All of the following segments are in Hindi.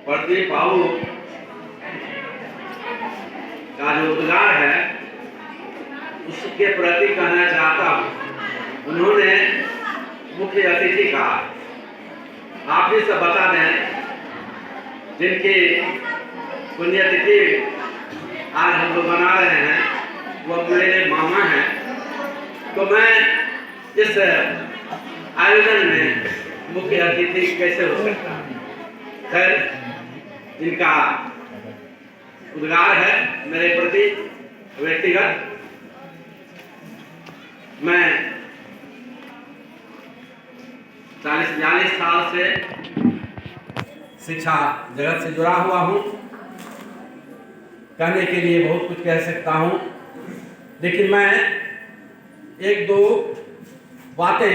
प्रदीप बाबू का जो उद्गार है उसके प्रति कहना चाहता हूँ। उन्होंने मुख्य अतिथि कहा, आप भी सब बता दें जिनकी पुण्यतिथि आज हम लोग मना रहे हैं वो मेरे मामा हैं। तो मैं इस आयोजन में मुख्य अतिथि कैसे हो सकता? खैर, इनका उद्गार है मेरे प्रति व्यक्तिगत। मैं 40-42 साल से शिक्षा जगत से जुड़ा हुआ हूँ। कहने के लिए बहुत कुछ कह सकता हूँ, लेकिन मैं एक दो बातें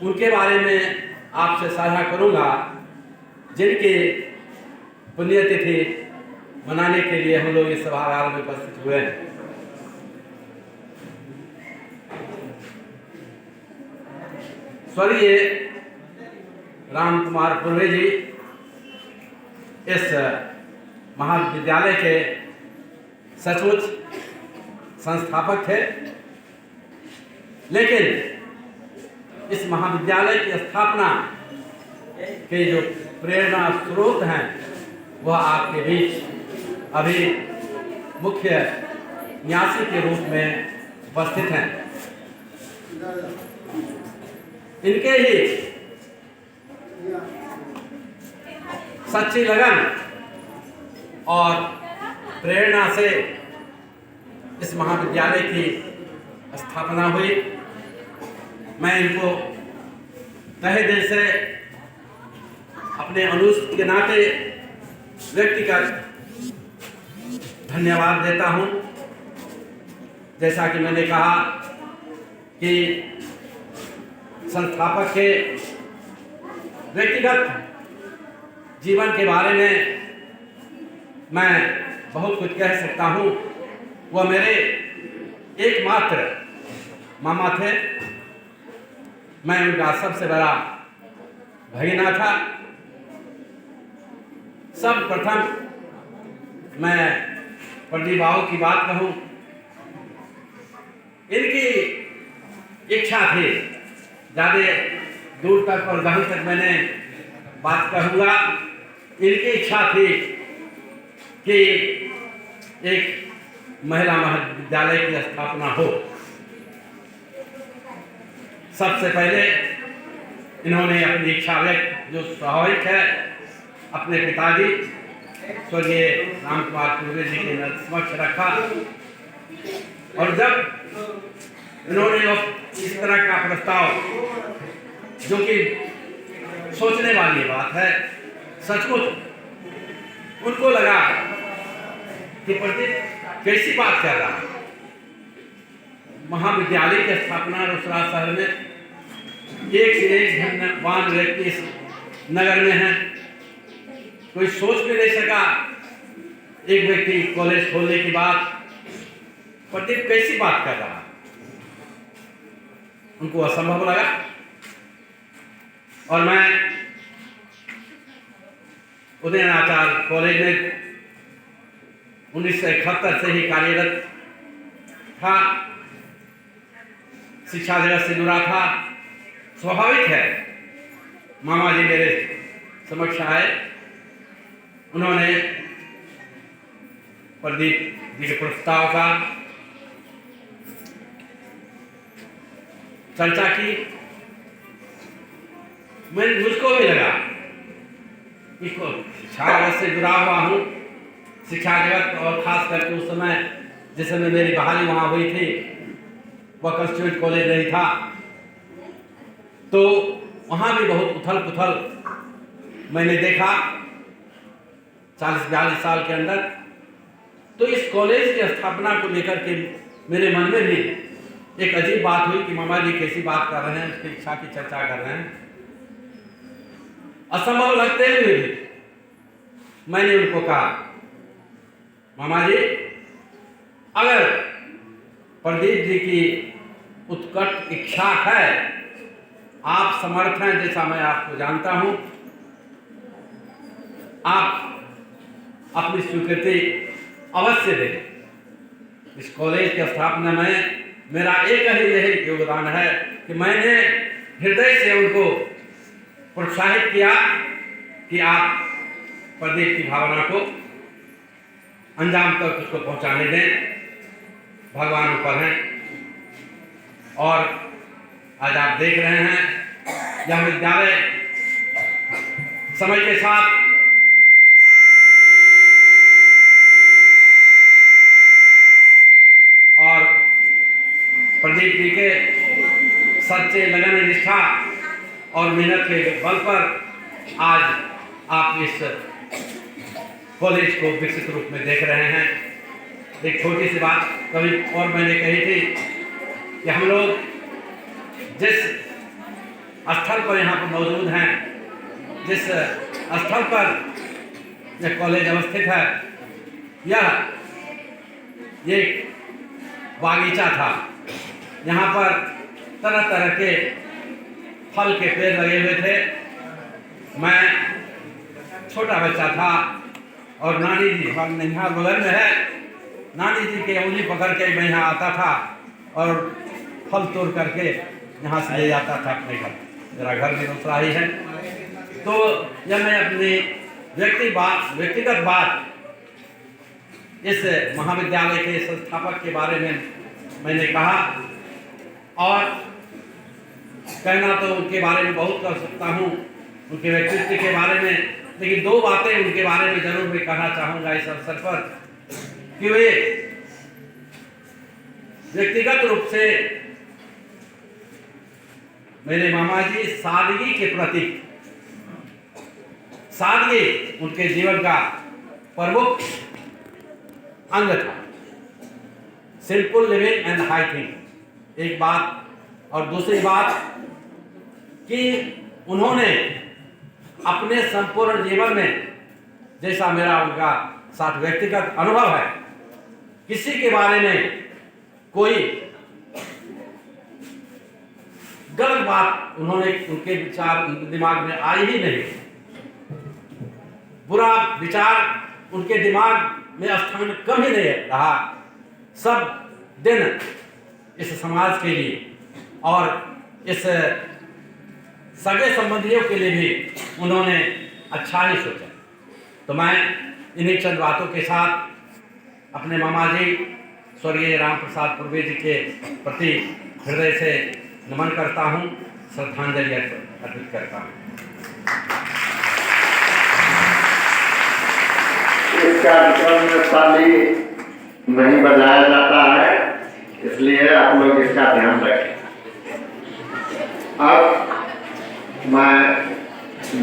उनके बारे में आपसे साझा करूँगा जिनके पुण्यतिथि मनाने के लिए हम लोग इस सभागार में उपस्थित हुए हैं। स्वर्गीय राम कुमार पूर्वे जी इस महाविद्यालय के सचमुच संस्थापक थे, लेकिन इस महाविद्यालय की स्थापना के जो प्रेरणा स्रोत हैं वह आपके बीच अभी मुख्य न्यासी के रूप में उपस्थित हैं। इनके ही सच्ची लगन और प्रेरणा से इस महाविद्यालय की स्थापना हुई। मैं इनको तहे दिल से अपने अनुज के नाते व्यक्तिगत धन्यवाद देता हूं। जैसा कि मैंने कहा कि संस्थापक के व्यक्तिगत जीवन के बारे में मैं बहुत कुछ कह सकता हूं। वह मेरे एकमात्र मामा थे। मैं उनका सबसे बड़ा भगीना था। सब प्रथम मैं प्रदीप बाबू की बात कहूं, इनकी इच्छा थी, ज़्यादा दूर तक और गहन तक मैंने बात कहूँगा, इनकी इच्छा थी कि एक महिला महाविद्यालय की स्थापना हो। सबसे पहले इन्होंने अपनी इच्छा व्यक्त, जो स्वाभाविक है, अपने पिताजी स्वर्गीय राम कुमार पूर्वे जी के समक्ष रखा। और जब इन्होंने इस तरह का प्रस्ताव, जो कि सोचने वाली बात है, सचमुच उनको लगा कि प्रदीप कैसी बात कर रहा है। महाविद्यालय की स्थापना रोसड़ा शहर में एक से एक धनवान व्यक्ति इस नगर में है। कोई सोच भी नहीं सका एक व्यक्ति कॉलेज खोलने की बात। प्रदीप कैसी बात कर रहा है, उनको असंभव लगा। और मैं उदयनाचार्य कॉलेज में 1971 से ही कार्यरत था, शिक्षा जगत से जुड़ा था। स्वाभाविक है, मामा जी मेरे समक्ष आए, उन्होंने प्रदीप जी के प्रस्ताव का चर्चा की। मुझको भी लगा कि शिक्षा जगत से जुड़ा हुआ हूँ, शिक्षा जगत, और खास करके उस समय जिस समय मेरी बहाली वहाँ हुई थी वह कंस्टिट्यूएंट कॉलेज नहीं था, तो वहाँ भी बहुत उथल पुथल मैंने देखा 40-42 साल के अंदर। तो इस कॉलेज की स्थापना को लेकर के मेरे मन में भी एक अजीब बात हुई कि मामा जी कैसी बात कर रहे हैं, उसकी इच्छा की चर्चा कर रहे हैं। असंभव लगते हुए भी मैंने उनको कहा, मामा जी, अगर प्रदीप जी की उत्कट इच्छा है, आप समर्थ हैं, जैसा मैं आपको जानता हूं, आप अपनी स्वीकृति अवश्य दें। इस कॉलेज की स्थापना में मेरा एक ही यही योगदान है कि मैंने हृदय से उनको प्रोत्साहित किया कि आप प्रदीप की भावना को अंजाम तक उसको पहुंचाने दें। भगवान ऊपर हैं और आज आप देख रहे हैं यह विद्यालय समय के साथ और प्रदीप जी के सच्चे लगन, निष्ठा और मेहनत के बल पर आज आप इस कॉलेज को विकसित रूप में देख रहे हैं। एक छोटी सी बात कभी और मैंने कही थी कि हम लोग जिस स्थल पर यहाँ पर मौजूद हैं, जिस स्थल पर यह कॉलेज अवस्थित है, यह एक बागीचा था। यहाँ पर तरह तरह के फल के पेड़ लगे हुए थे। मैं छोटा बच्चा था और नानी जी यहाँ बगल में है, नानी जी के उंगली पकड़ के मैं यहाँ आता था और फल तोड़ करके यहाँ से ले जाता था अपने घर। मेरा घर भी दूसरा ही है। तो यह मैं अपनी व्यक्तिगत बात इस महाविद्यालय के संस्थापक के बारे में मैंने कहा, और कहना तो उनके बारे में बहुत कर सकता हूँ, उनके व्यक्तित्व के बारे में, लेकिन दो बातें उनके बारे में जरूर मैं कहना चाहूँगा इस अवसर पर कि वे व्यक्तिगत रूप से मेरे मामा जी सादगी के प्रति, सादगी उनके जीवन का प्रमुख अंग था। Simple living and high thing एक बात, और दूसरी बात कि उन्होंने अपने संपूर्ण जीवन में, जैसा मेरा उनका साथ व्यक्तिगत अनुभव है, किसी के बारे में कोई गलत बात उन्होंने, उनके विचार दिमाग में आई ही नहीं। बुरा विचार उनके दिमाग में स्थान कभी नहीं रहा। सब दिन इस समाज के लिए और इस सगे संबंधियों के लिए भी उन्होंने अच्छा ही सोचा। तो मैं इन्हीं चंद बातों के साथ अपने मामा जी स्वर्गीय राम प्रसाद पूर्वे जी के प्रति हृदय से नमन करता हूँ, श्रद्धांजलि अर्पित करता हूँ। इस कार्यक्रम में ताली नहीं बजाया जाता है, इसलिए आप लोग इसका ध्यान रखें। अब मैं